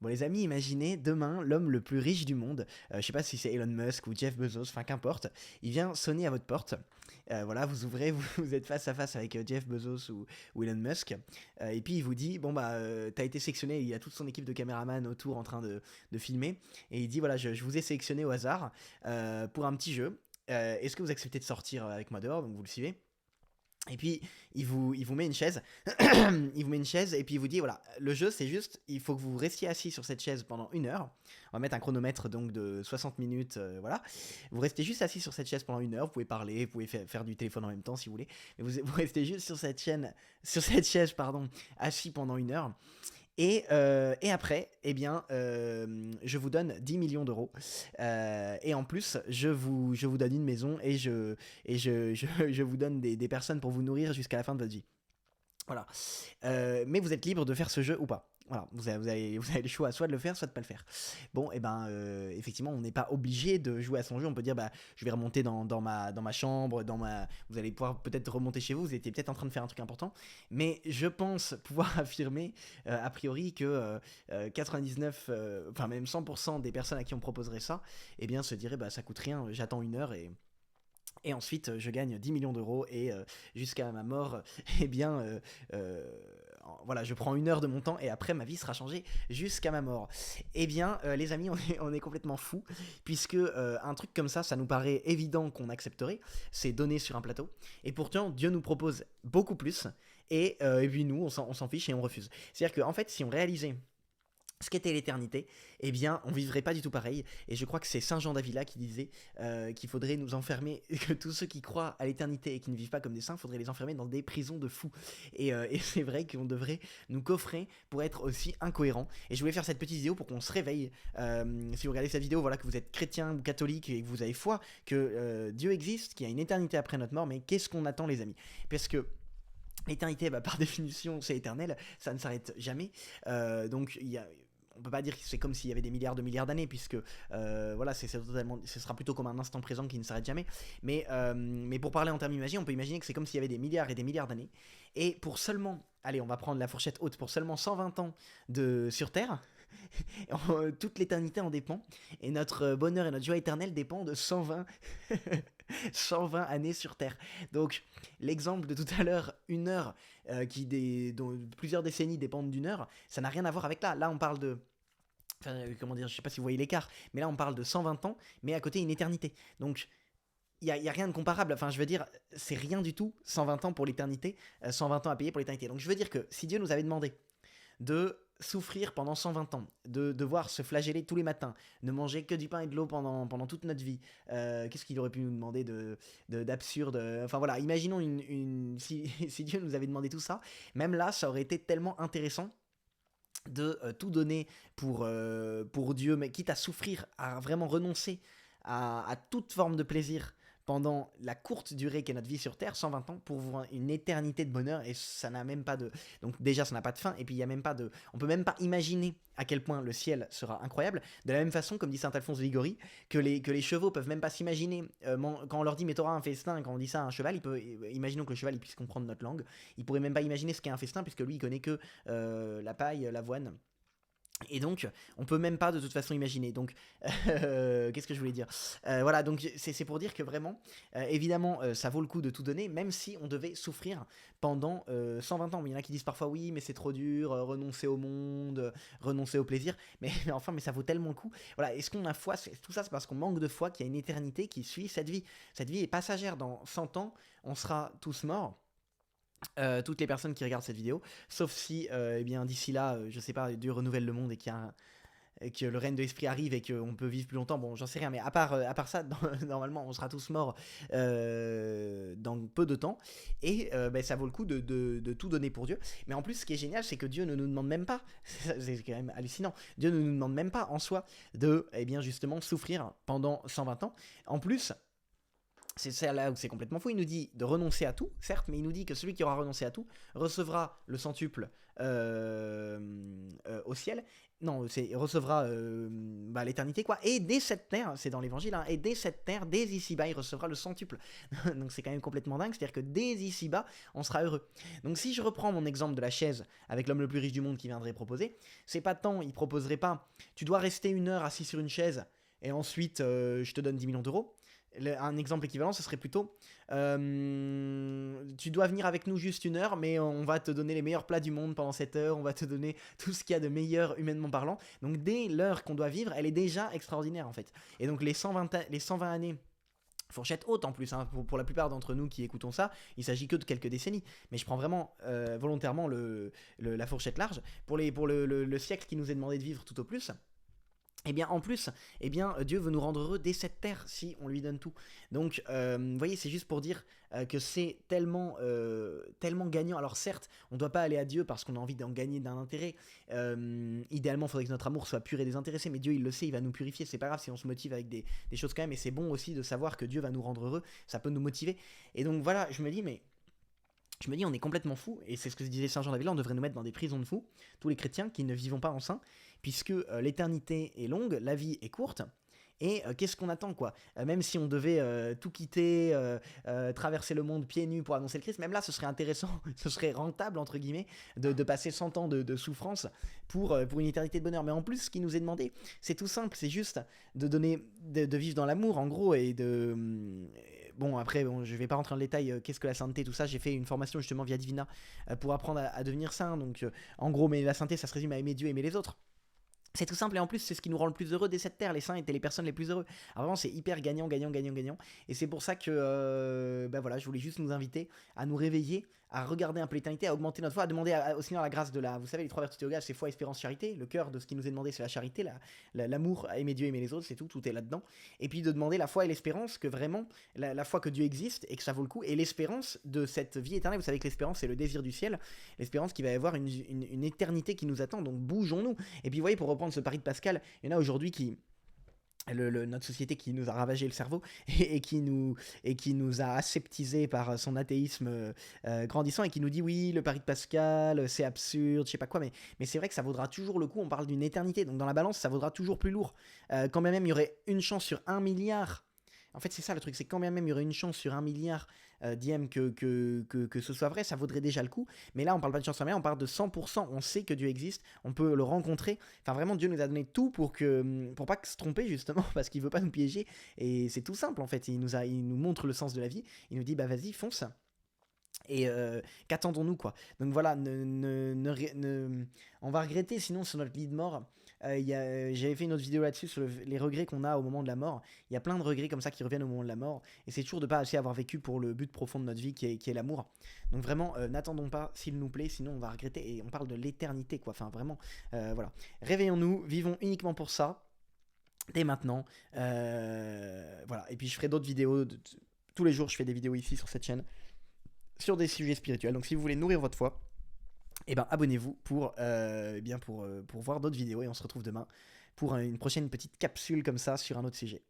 Bon les amis, imaginez demain l'homme le plus riche du monde, je sais pas si c'est Elon Musk ou Jeff Bezos, enfin qu'importe, il vient sonner à votre porte. Voilà, vous ouvrez, vous êtes face à face avec Jeff Bezos ou Elon Musk, et puis il vous dit, bon bah t'as été sélectionné, il y a toute son équipe de caméramans autour en train de filmer, et il dit voilà, je vous ai sélectionné au hasard pour un petit jeu. Est-ce que vous acceptez de sortir avec moi dehors? Donc vous le suivez. Et puis, il vous met une chaise, il vous met une chaise, et puis il vous dit, voilà, le jeu, c'est juste, il faut que vous restiez assis sur cette chaise pendant 1 heure. On va mettre un chronomètre donc de 60 minutes, voilà. Vous restez juste assis sur cette chaise pendant 1 heure, vous pouvez parler, vous pouvez faire du téléphone en même temps si vous voulez, mais vous restez juste sur cette chaise, pardon, assis pendant 1 heure. Et après, eh bien, je vous donne 10 millions d'euros. Et en plus, je vous donne une maison et je vous donne des personnes pour vous nourrir jusqu'à la fin de votre vie. Voilà. Mais vous êtes libre de faire ce jeu ou pas. Voilà, vous avez le choix soit de le faire, soit de pas le faire. Bon, et ben, effectivement, on n'est pas obligé de jouer à son jeu. On peut dire, bah, je vais remonter dans ma chambre, vous allez pouvoir peut-être remonter chez vous. Vous étiez peut-être en train de faire un truc important, mais je pense pouvoir affirmer, a priori, que 99, enfin même 100% des personnes à qui on proposerait ça, eh bien, se diraient, bah, ça coûte rien. J'attends 1 heure et ensuite, je gagne 10 millions d'euros et jusqu'à ma mort, eh bien, voilà, je prends 1 heure de mon temps et après, ma vie sera changée jusqu'à ma mort. Eh bien, les amis, on est complètement fous, puisque un truc comme ça nous paraît évident qu'on accepterait, c'est donné sur un plateau, et pourtant, Dieu nous propose beaucoup plus, et puis nous, on s'en fiche et on refuse. C'est-à-dire qu'en fait, si on réalisait ce qu'était l'éternité, eh bien, on vivrait pas du tout pareil. Et je crois que c'est Saint Jean d'Avila qui disait qu'il faudrait nous enfermer, que tous ceux qui croient à l'éternité et qui ne vivent pas comme des saints, il faudrait les enfermer dans des prisons de fous. Et c'est vrai qu'on devrait nous coffrer pour être aussi incohérents. Et je voulais faire cette petite vidéo pour qu'on se réveille. Si vous regardez cette vidéo, voilà, que vous êtes chrétien ou catholique et que vous avez foi que Dieu existe, qu'il y a une éternité après notre mort, mais qu'est-ce qu'on attend, les amis? Parce que l'éternité, bah, par définition, c'est éternel, ça ne s'arrête jamais. Donc, on peut pas dire que c'est comme s'il y avait des milliards d'années, puisque voilà, totalement, ce sera plutôt comme un instant présent qui ne s'arrête jamais. Mais pour parler en termes imagés, on peut imaginer que c'est comme s'il y avait des milliards et des milliards d'années. Et pour seulement, allez, on va prendre la fourchette haute, pour seulement 120 ans sur Terre, toute l'éternité en dépend. Et notre bonheur et notre joie éternelle dépendent de 120 années sur Terre. Donc, l'exemple de tout à l'heure, 1 heure, dont plusieurs décennies dépendent d'1 heure, ça n'a rien à voir avec là. Là, on parle de. Enfin, comment dire, je sais pas si vous voyez l'écart, mais là, on parle de 120 ans, mais à côté, une éternité. Donc, il y a rien de comparable. Enfin, je veux dire, c'est rien du tout, 120 ans pour l'éternité, 120 ans à payer pour l'éternité. Donc, je veux dire que si Dieu nous avait demandé de souffrir pendant 120 ans, de devoir se flageller tous les matins, ne manger que du pain et de l'eau pendant toute notre vie. Qu'est-ce qu'il aurait pu nous demander d'absurde? Enfin voilà, imaginons si Dieu nous avait demandé tout ça, même là, ça aurait été tellement intéressant de tout donner pour Dieu, mais quitte à souffrir, à vraiment renoncer à toute forme de plaisir pendant la courte durée qu'est notre vie sur Terre, 120 ans, pour voir une éternité de bonheur, et ça n'a même pas de. Donc, déjà, ça n'a pas de fin, et puis il y a même pas de. On peut même pas imaginer à quel point le ciel sera incroyable. De la même façon, comme dit saint Alphonse de Liguori, que les chevaux peuvent même pas s'imaginer. Quand on leur dit, mais t'auras un festin, quand on dit ça à un cheval, imaginons que le cheval il puisse comprendre notre langue, il pourrait même pas imaginer ce qu'est un festin, puisque lui il connaît que la paille, l'avoine. Et donc, on peut même pas de toute façon imaginer. Donc, qu'est-ce que je voulais dire? Voilà, donc c'est pour dire que vraiment, évidemment, ça vaut le coup de tout donner, même si on devait souffrir pendant 120 ans. Il y en a qui disent parfois oui, mais c'est trop dur, renoncer au monde, renoncer au plaisir. Mais enfin, mais ça vaut tellement le coup. Voilà, est-ce qu'on a foi? Tout ça, c'est parce qu'on manque de foi qu'il y a une éternité qui suit cette vie. Cette vie est passagère. Dans 100 ans, on sera tous morts. Toutes les personnes qui regardent cette vidéo, sauf si, eh bien, d'ici là, je sais pas, Dieu renouvelle le monde et que le règne de l'esprit arrive et qu'on peut vivre plus longtemps. Bon, j'en sais rien, mais à part ça, normalement, on sera tous morts dans peu de temps. Et ben, ça vaut le coup de tout donner pour Dieu. Mais en plus, ce qui est génial, c'est que Dieu ne nous demande même pas, c'est quand même hallucinant, Dieu ne nous demande même pas en soi de, eh bien, justement, souffrir pendant 120 ans. En plus, c'est ça là où c'est complètement fou. Il nous dit de renoncer à tout, certes, mais il nous dit que celui qui aura renoncé à tout recevra le centuple au ciel Non, c'est recevra l'éternité, quoi. Et dès cette terre, c'est dans l'évangile, hein, et dès cette terre, dès ici-bas, il recevra le centuple. Donc c'est quand même complètement dingue, c'est-à-dire que dès ici-bas, on sera heureux. Donc si je reprends mon exemple de la chaise avec l'homme le plus riche du monde qui viendrait proposer, c'est pas tant, il proposerait pas, tu dois rester 1 heure assis sur une chaise, et ensuite je te donne 10 millions d'euros. Un exemple équivalent, ce serait plutôt tu dois venir avec nous juste 1 heure, mais on va te donner les meilleurs plats du monde pendant cette heure, on va te donner tout ce qu'il y a de meilleur humainement parlant. Donc dès l'heure qu'on doit vivre, elle est déjà extraordinaire en fait. Et donc les 120 années, fourchette haute en plus, hein, pour la plupart d'entre nous qui écoutons ça, il s'agit que de quelques décennies. Mais je prends vraiment volontairement la fourchette large. Pour le siècle qui nous est demandé de vivre tout au plus, et bien en plus, Dieu veut nous rendre heureux dès cette terre si on lui donne tout. Donc, vous voyez, c'est juste pour dire que c'est tellement gagnant. Alors certes, on ne doit pas aller à Dieu parce qu'on a envie d'en gagner d'un intérêt. Idéalement, il faudrait que notre amour soit pur et désintéressé, mais Dieu, il le sait, il va nous purifier. C'est pas grave si on se motive avec des choses quand même, et c'est bon aussi de savoir que Dieu va nous rendre heureux. Ça peut nous motiver. Et donc voilà, je me dis, on est complètement fous, et c'est ce que disait Saint Jean d'Avila, on devrait nous mettre dans des prisons de fous, tous les chrétiens qui ne vivons pas en saints, puisque l'éternité est longue, la vie est courte, et qu'est-ce qu'on attend, quoi. Même si on devait tout quitter, traverser le monde pieds nus pour annoncer le Christ, même là ce serait intéressant, ce serait rentable entre guillemets de passer 100 ans de souffrance pour une éternité de bonheur. Mais en plus, ce qui nous est demandé, c'est tout simple, c'est juste de vivre dans l'amour en gros, et bon, après, je vais pas rentrer dans le détail, qu'est-ce que la sainteté, tout ça. J'ai fait une formation justement via Divina pour apprendre à devenir saint. Donc, en gros, mais la sainteté, ça se résume à aimer Dieu, aimer les autres. C'est tout simple, et en plus c'est ce qui nous rend le plus heureux dès cette terre. Les saints étaient les personnes les plus heureuses. Alors vraiment c'est hyper gagnant, gagnant, gagnant, gagnant. Et c'est pour ça que voilà, je voulais juste nous inviter à nous réveiller, à regarder un peu l'éternité, à augmenter notre foi, à demander au Seigneur la grâce de vous savez, les 3 vertus théologales, c'est foi, espérance, charité. Le cœur de ce qui nous est demandé, c'est la charité, l'amour, aimer Dieu, aimer les autres, c'est tout est là-dedans. Et puis de demander la foi et l'espérance, que vraiment la foi que Dieu existe et que ça vaut le coup, et l'espérance de cette vie éternelle. Vous savez que l'espérance c'est le désir du ciel, l'espérance qu'il va y avoir une éternité qui nous attend. Donc bougeons-nous. Et puis vous voyez, pour reprendre ce pari de Pascal, il y en a aujourd'hui qui notre société qui nous a ravagé le cerveau et qui nous a aseptisé par son athéisme grandissant, et qui nous dit oui, le pari de Pascal c'est absurde, je sais pas quoi, mais c'est vrai que ça vaudra toujours le coup. On parle d'une éternité, donc dans la balance ça vaudra toujours plus lourd. Quand bien même il y aurait une chance sur 1 milliard. En fait, c'est ça le truc, c'est quand même il y aurait une chance sur 1 milliard d'IM que ce soit vrai, ça vaudrait déjà le coup. Mais là, on parle pas de chance sur 1 milliard, on parle de 100%. On sait que Dieu existe, on peut le rencontrer. Enfin, vraiment, Dieu nous a donné tout pour pas se tromper, justement, parce qu'il veut pas nous piéger. Et c'est tout simple, en fait. Il nous montre le sens de la vie. Il nous dit, bah vas-y, fonce. Et qu'attendons-nous, quoi. Donc voilà, on va regretter sinon sur notre lit de mort. J'avais fait une autre vidéo là-dessus sur les regrets qu'on a au moment de la mort. Il y a plein de regrets comme ça qui reviennent au moment de la mort, et c'est toujours de pas assez avoir vécu pour le but profond de notre vie qui est l'amour. Donc vraiment, n'attendons pas, s'il nous plaît, sinon on va regretter, et on parle de l'éternité, quoi. Enfin vraiment, voilà. Réveillons-nous, vivons uniquement pour ça dès maintenant. Voilà. Et puis je ferai d'autres vidéos tous les jours. Je fais des vidéos ici sur cette chaîne sur des sujets spirituels. Donc si vous voulez nourrir votre foi, abonnez-vous pour voir d'autres vidéos, et on se retrouve demain pour une prochaine petite capsule comme ça sur un autre sujet.